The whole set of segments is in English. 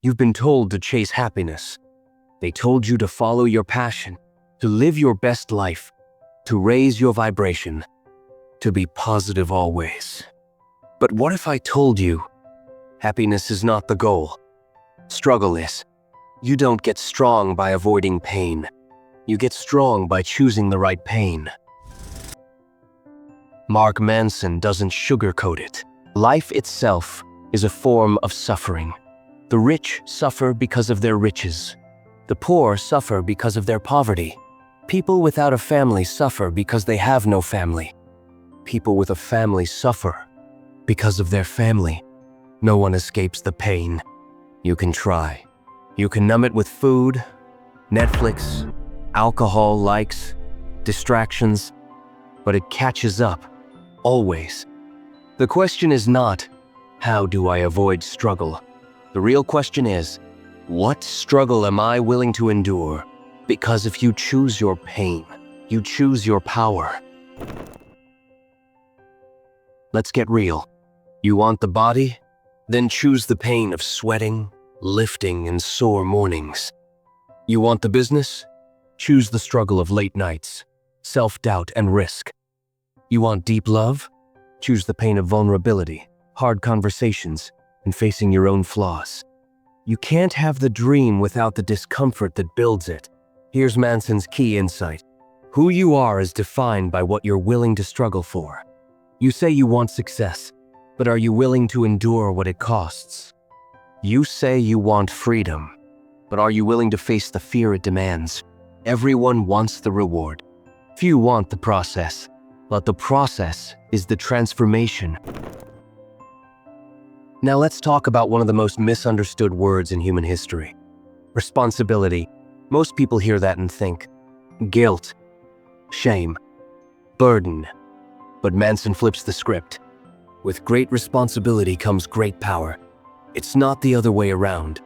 You've been told to chase happiness. They told you to follow your passion, to live your best life, to raise your vibration, to be positive always. But what if I told you happiness is not the goal? Struggle is. You don't get strong by avoiding pain. You get strong by choosing the right pain. Mark Manson doesn't sugarcoat it. Life itself is a form of suffering. The rich suffer because of their riches. The poor suffer because of their poverty. People without a family suffer because they have no family. People with a family suffer because of their family. No one escapes the pain. You can try. You can numb it with food, Netflix, alcohol, likes, distractions, but it catches up, always. The question is not, how do I avoid struggle? The real question is, what struggle am I willing to endure? Because if you choose your pain, you choose your power. Let's get real. You want the body? Then choose the pain of sweating, lifting, and sore mornings. You want the business? Choose the struggle of late nights, self-doubt, and risk. You want deep love? Choose the pain of vulnerability, hard conversations, and facing your own flaws. You can't have the dream without the discomfort that builds it. Here's Manson's key insight. Who you are is defined by what you're willing to struggle for. You say you want success, but are you willing to endure what it costs? You say you want freedom, but are you willing to face the fear it demands? Everyone wants the reward. Few want the process, but the process is the transformation. Now let's talk about one of the most misunderstood words in human history. Responsibility. Most people hear that and think, guilt, shame, burden. But Manson flips the script. With great responsibility comes great power. It's not the other way around.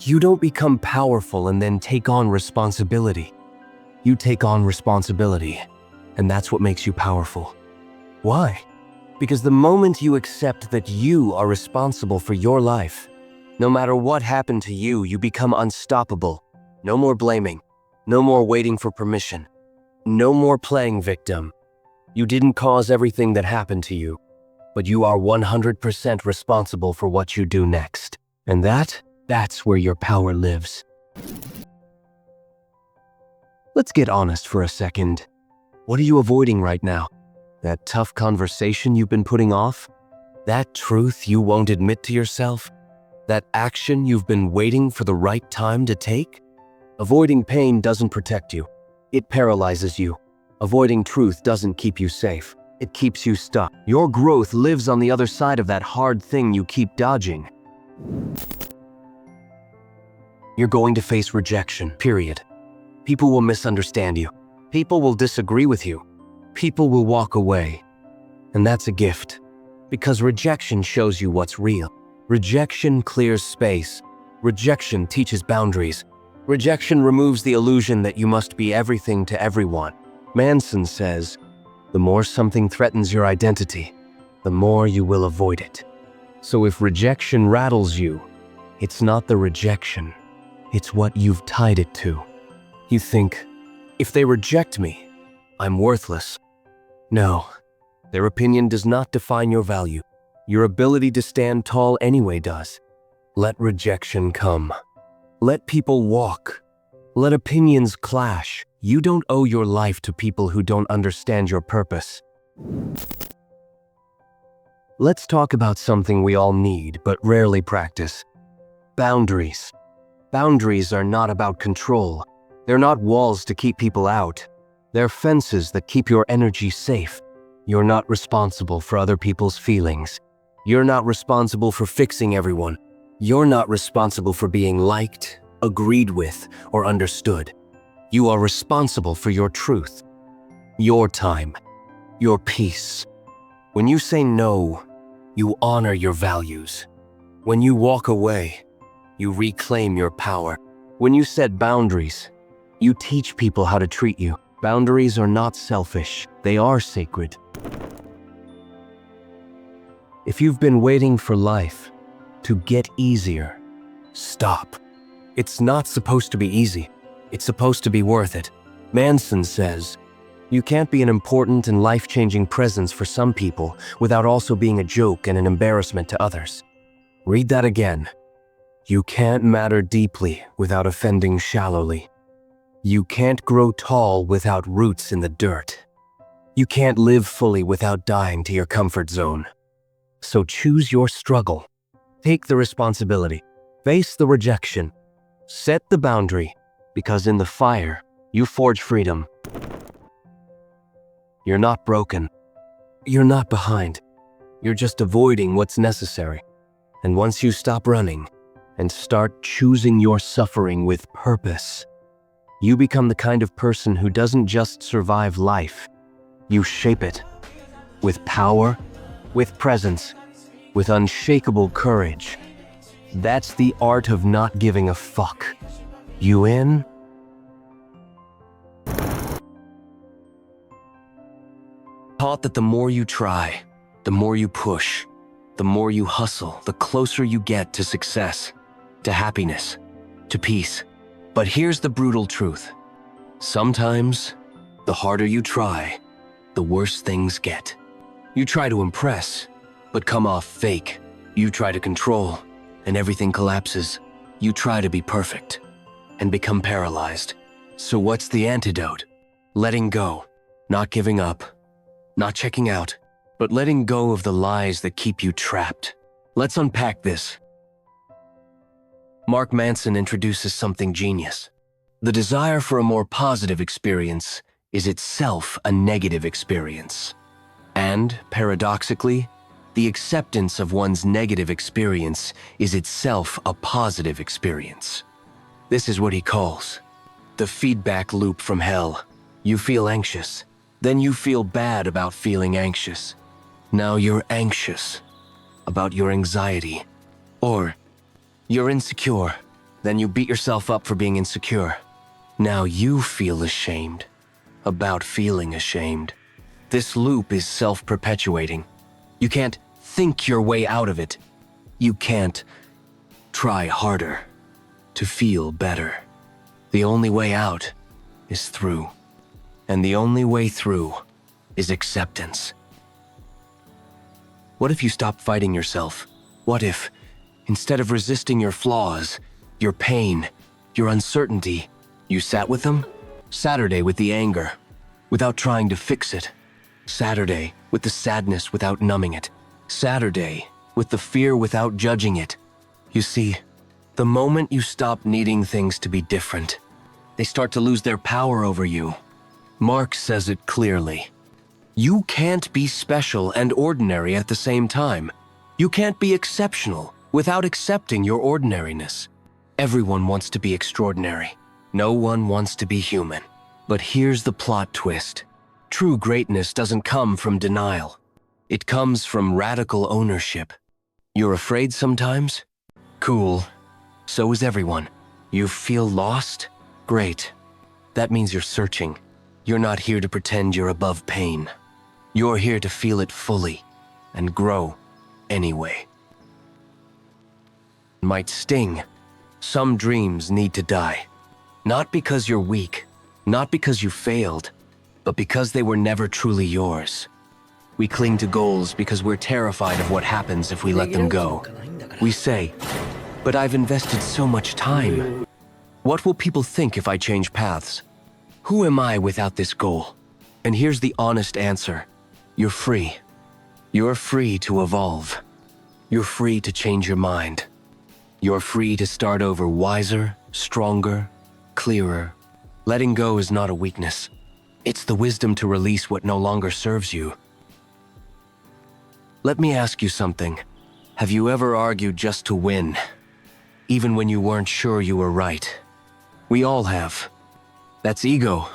You don't become powerful and then take on responsibility. You take on responsibility, and that's what makes you powerful. Why? Because the moment you accept that you are responsible for your life, no matter what happened to you, you become unstoppable. No more blaming. No more waiting for permission. No more playing victim. You didn't cause everything that happened to you, but you are 100% responsible for what you do next. And that's where your power lives. Let's get honest for a second. What are you avoiding right now? That tough conversation you've been putting off? That truth you won't admit to yourself? That action you've been waiting for the right time to take? Avoiding pain doesn't protect you. It paralyzes you. Avoiding truth doesn't keep you safe. It keeps you stuck. Your growth lives on the other side of that hard thing you keep dodging. You're going to face rejection, period. People will misunderstand you. People will disagree with you. People will walk away. And that's a gift, because rejection shows you what's real. Rejection clears space. Rejection teaches boundaries. Rejection removes the illusion that you must be everything to everyone. Manson says, the more something threatens your identity, the more you will avoid it. So if rejection rattles you, it's not the rejection, it's what you've tied it to. You think, if they reject me, I'm worthless. No, their opinion does not define your value. Your ability to stand tall anyway does. Let rejection come. Let people walk. Let opinions clash. You don't owe your life to people who don't understand your purpose. Let's talk about something we all need but rarely practice. Boundaries. Boundaries are not about control. They're not walls to keep people out. They're fences that keep your energy safe. You're not responsible for other people's feelings. You're not responsible for fixing everyone. You're not responsible for being liked, agreed with, or understood. You are responsible for your truth, your time, your peace. When you say no, you honor your values. When you walk away, you reclaim your power. When you set boundaries, you teach people how to treat you. Boundaries are not selfish, they are sacred. If you've been waiting for life to get easier, Stop. It's not supposed to be easy. It's supposed to be worth it. Manson says, you can't be an important and life-changing presence for some people without also being a joke and an embarrassment to others. Read that again. You can't matter deeply without offending shallowly. You can't grow tall without roots in the dirt. You can't live fully without dying to your comfort zone. So choose your struggle. Take the responsibility. Face the rejection. Set the boundary, because in the fire, you forge freedom. You're not broken. You're not behind. You're just avoiding what's necessary. And once you stop running and start choosing your suffering with purpose, you become the kind of person who doesn't just survive life. You shape it. With power, with presence, with unshakable courage. That's the art of not giving a fuck. You in? Taught that the more you try, the more you push, the more you hustle, the closer you get to success, to happiness, to peace. But here's the brutal truth. Sometimes, the harder you try, the worse things get. You try to impress, but come off fake. You try to control, and everything collapses. You try to be perfect, and become paralyzed. So what's the antidote? Letting go, not giving up, not checking out, but letting go of the lies that keep you trapped. Let's unpack this. Mark Manson introduces something genius. The desire for a more positive experience is itself a negative experience. And, paradoxically, the acceptance of one's negative experience is itself a positive experience. This is what he calls the feedback loop from hell. You feel anxious, then you feel bad about feeling anxious. Now you're anxious about your anxiety. Or you're insecure, then you beat yourself up for being insecure. Now you feel ashamed about feeling ashamed. This loop is self-perpetuating. You can't think your way out of it. You can't try harder to feel better. The only way out is through. And the only way through is acceptance. What if you stopped fighting yourself? What if, instead of resisting your flaws, your pain, your uncertainty, you sat with them? Saturday with the anger, without trying to fix it. Saturday with the sadness without numbing it. Saturday with the fear without judging it. You see, the moment you stop needing things to be different, they start to lose their power over you. Mark says it clearly. You can't be special and ordinary at the same time. You can't be exceptional without accepting your ordinariness. Everyone wants to be extraordinary. No one wants to be human. But here's the plot twist. True greatness doesn't come from denial. It comes from radical ownership. You're afraid sometimes? Cool. So is everyone. You feel lost? Great. That means you're searching. You're not here to pretend you're above pain. You're here to feel it fully and grow anyway. It might sting. Some dreams need to die. Not because you're weak, not because you failed, but because they were never truly yours. We cling to goals because we're terrified of what happens if we let them go. We say, but I've invested so much time. What will people think if I change paths? Who am I without this goal? And here's the honest answer. You're free. You're free to evolve. You're free to change your mind. You're free to start over wiser, stronger, clearer. Letting go is not a weakness. It's the wisdom to release what no longer serves you. Let me ask you something. Have you ever argued just to win, even when you weren't sure you were right? We all have. That's ego.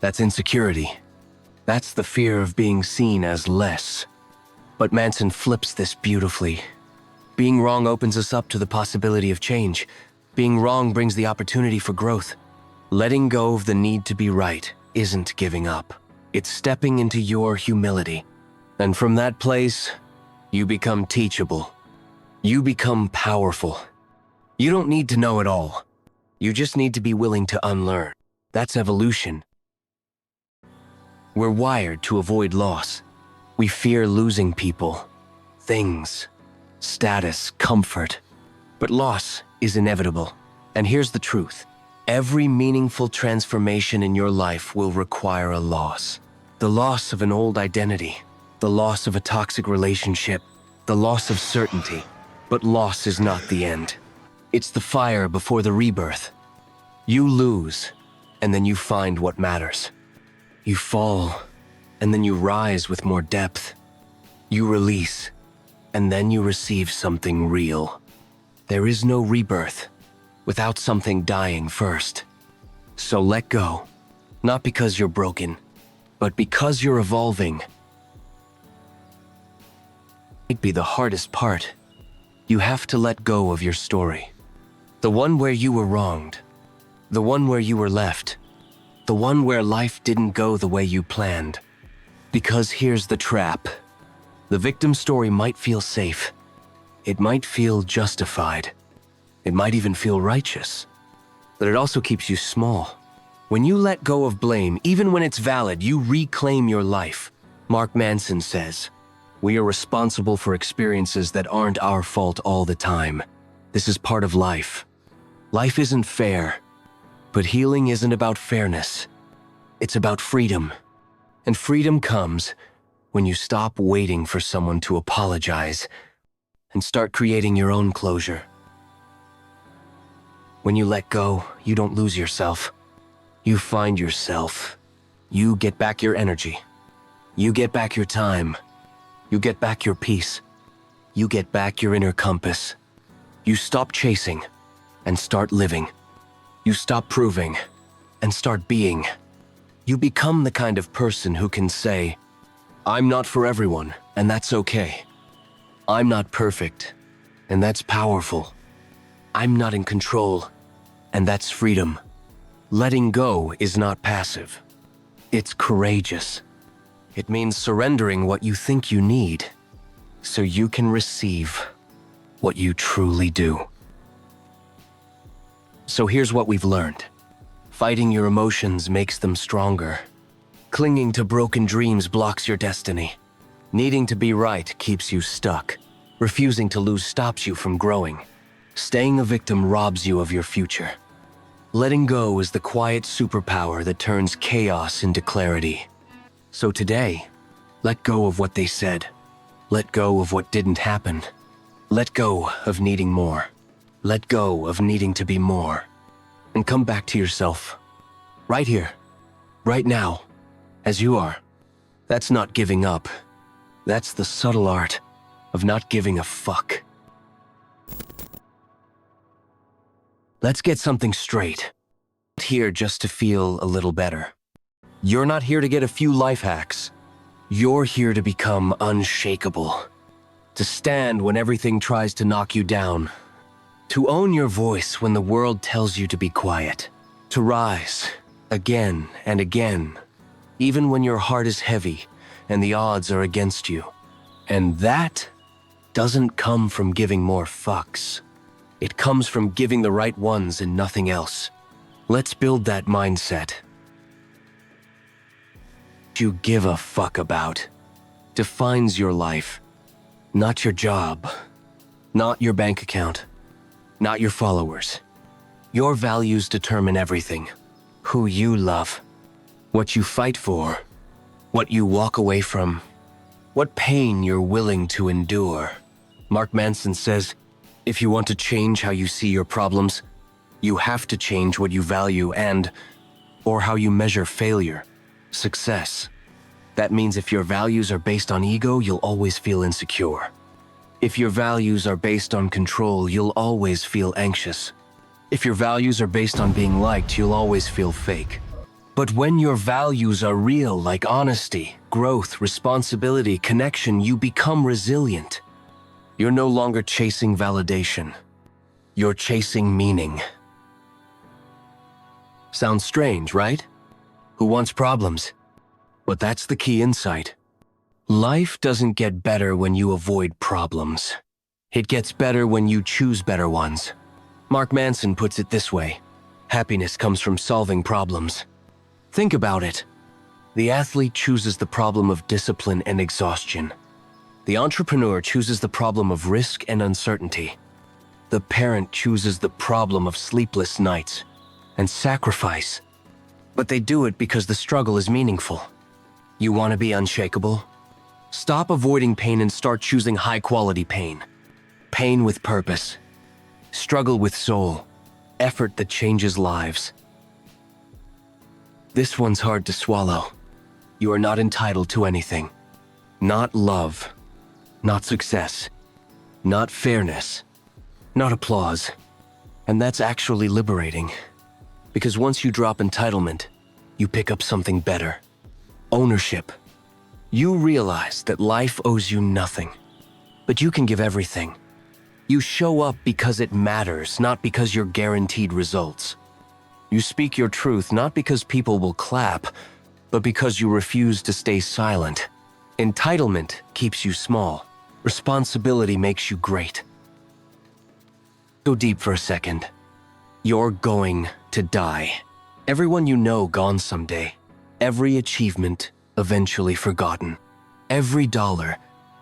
That's insecurity. That's the fear of being seen as less. But Manson flips this beautifully. Being wrong opens us up to the possibility of change. Being wrong brings the opportunity for growth. Letting go of the need to be right isn't giving up. It's stepping into your humility. And from that place, you become teachable. You become powerful. You don't need to know it all. You just need to be willing to unlearn. That's evolution. We're wired to avoid loss. We fear losing people, things, status, comfort. But loss is inevitable. And here's the truth. Every meaningful transformation in your life will require a loss. The loss of an old identity, the loss of a toxic relationship, the loss of certainty. But loss is not the end. It's the fire before the rebirth. You lose, and then you find what matters. You fall, and then you rise with more depth. You release, and then you receive something real. There is no rebirth without something dying first. So let go, not because you're broken, but because you're evolving. It be the hardest part. You have to let go of your story. The one where you were wronged. The one where you were left. The one where life didn't go the way you planned. Because here's the trap. The victim story might feel safe. It might feel justified. It might even feel righteous. But it also keeps you small. When you let go of blame, even when it's valid, you reclaim your life. Mark Manson says, "We are responsible for experiences that aren't our fault all the time. This is part of life. Life isn't fair, but healing isn't about fairness. It's about freedom. And freedom comes when you stop waiting for someone to apologize and start creating your own closure. When you let go, you don't lose yourself. You find yourself. You get back your energy. You get back your time. You get back your peace. You get back your inner compass. You stop chasing and start living. You stop proving and start being. You become the kind of person who can say, "I'm not for everyone, and that's okay. I'm not perfect, and that's powerful. I'm not in control, and that's freedom." Letting go is not passive. It's courageous. It means surrendering what you think you need so you can receive what you truly do. So here's what we've learned. Fighting your emotions makes them stronger. Clinging to broken dreams blocks your destiny. Needing to be right keeps you stuck. Refusing to lose stops you from growing. Staying a victim robs you of your future. Letting go is the quiet superpower that turns chaos into clarity. So today, let go of what they said. Let go of what didn't happen. Let go of needing more. Let go of needing to be more. And come back to yourself. Right here. Right now. As you are. That's not giving up. That's the subtle art of not giving a fuck. Let's get something straight. Not here just to feel a little better. You're not here to get a few life hacks. You're here to become unshakable. To stand when everything tries to knock you down. To own your voice when the world tells you to be quiet. To rise again and again, even when your heart is heavy and the odds are against you. And that doesn't come from giving more fucks. It comes from giving the right ones and nothing else. Let's build that mindset. What you give a fuck about defines your life, not your job, not your bank account, not your followers. Your values determine everything. Who you love, what you fight for, what you walk away from, what pain you're willing to endure. Mark Manson says, if you want to change how you see your problems, you have to change what you value or how you measure failure, success. That means if your values are based on ego, you'll always feel insecure. If your values are based on control, you'll always feel anxious. If your values are based on being liked, you'll always feel fake. But when your values are real, like honesty, growth, responsibility, connection, you become resilient. You're no longer chasing validation. You're chasing meaning. Sounds strange, right? Who wants problems? But that's the key insight. Life doesn't get better when you avoid problems. It gets better when you choose better ones. Mark Manson puts it this way: happiness comes from solving problems. Think about it. The athlete chooses the problem of discipline and exhaustion. The entrepreneur chooses the problem of risk and uncertainty. The parent chooses the problem of sleepless nights and sacrifice. But they do it because the struggle is meaningful. You want to be unshakable? Stop avoiding pain and start choosing high-quality pain. Pain with purpose. Struggle with soul. Effort that changes lives. This one's hard to swallow. You are not entitled to anything. Not love. Not success. Not fairness. Not applause. And that's actually liberating. Because once you drop entitlement, you pick up something better. Ownership. You realize that life owes you nothing, but you can give everything. You show up because it matters, not because you're guaranteed results. You speak your truth not because people will clap, but because you refuse to stay silent. Entitlement keeps you small. Responsibility makes you great. Go deep for a second. You're going to die. Everyone you know gone someday. Every achievement eventually forgotten. Every dollar,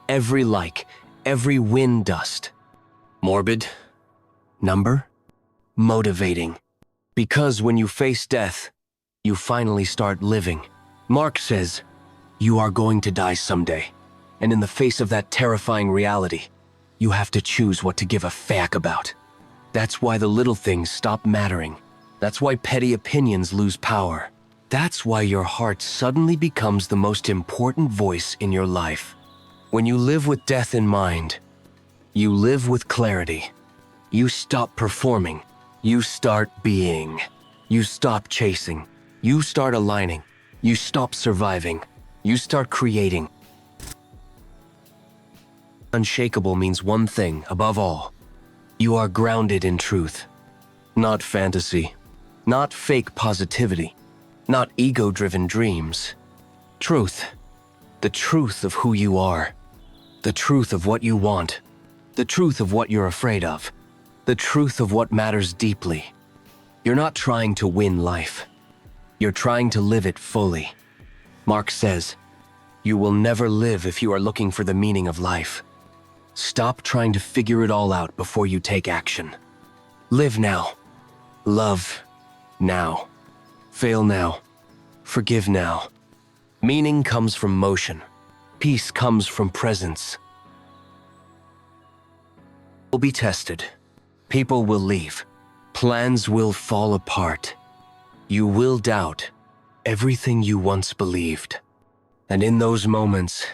every like, every win dust. Morbid? Number? Motivating. Because when you face death, you finally start living. Mark says, you are going to die someday. And in the face of that terrifying reality, you have to choose what to give a fuck about. That's why the little things stop mattering. That's why petty opinions lose power. That's why your heart suddenly becomes the most important voice in your life. When you live with death in mind, you live with clarity. You stop performing. You start being. You stop chasing. You start aligning. You stop surviving. You start creating. Unshakable means one thing above all. You are grounded in truth. Not fantasy. Not fake positivity. Not ego-driven dreams. Truth. The truth of who you are. The truth of what you want. The truth of what you're afraid of. The truth of what matters deeply. You're not trying to win life. You're trying to live it fully. Mark says, you will never live if you are looking for the meaning of life. Stop trying to figure it all out before you take action. Live now. Love now. Fail now. Forgive now. Meaning comes from motion. Peace comes from presence. Will be tested. People will leave. Plans will fall apart. You will doubt everything you once believed. And in those moments,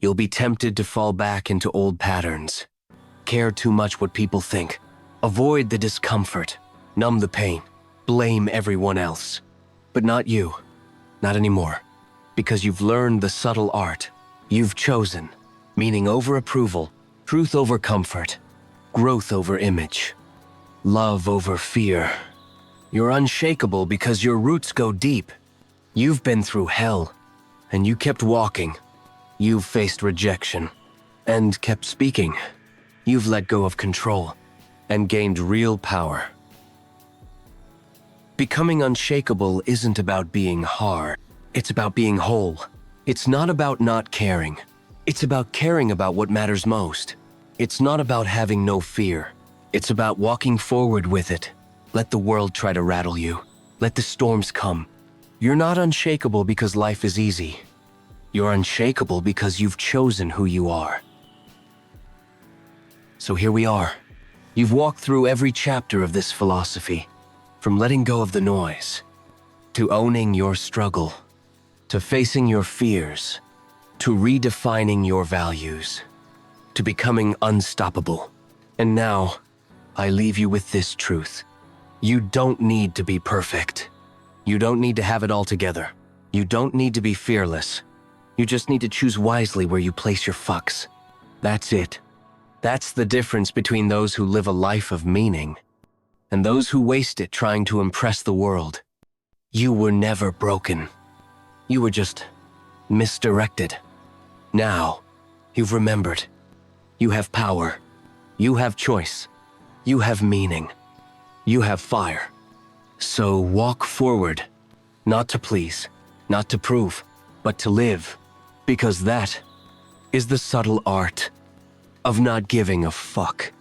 you'll be tempted to fall back into old patterns. Care too much what people think. Avoid the discomfort. Numb the pain. Blame everyone else. But not you. Not anymore. Because you've learned the subtle art. You've chosen. Meaning over approval. Truth over comfort. Growth over image. Love over fear. You're unshakable because your roots go deep. You've been through hell. And you kept walking. You've faced rejection. And kept speaking. You've let go of control. And gained real power. Becoming unshakable isn't about being hard. It's about being whole. It's not about not caring. It's about caring about what matters most. It's not about having no fear. It's about walking forward with it. Let the world try to rattle you. Let the storms come. You're not unshakable because life is easy. You're unshakable because you've chosen who you are. So here we are. You've walked through every chapter of this philosophy. From letting go of the noise, to owning your struggle, to facing your fears, to redefining your values, to becoming unstoppable. And now, I leave you with this truth. You don't need to be perfect. You don't need to have it all together. You don't need to be fearless. You just need to choose wisely where you place your fucks. That's it. That's the difference between those who live a life of meaning and those who waste it trying to impress the world. You were never broken. You were just misdirected. Now, you've remembered. You have power. You have choice. You have meaning. You have fire. So walk forward, not to please, not to prove, but to live, because that is the subtle art of not giving a fuck.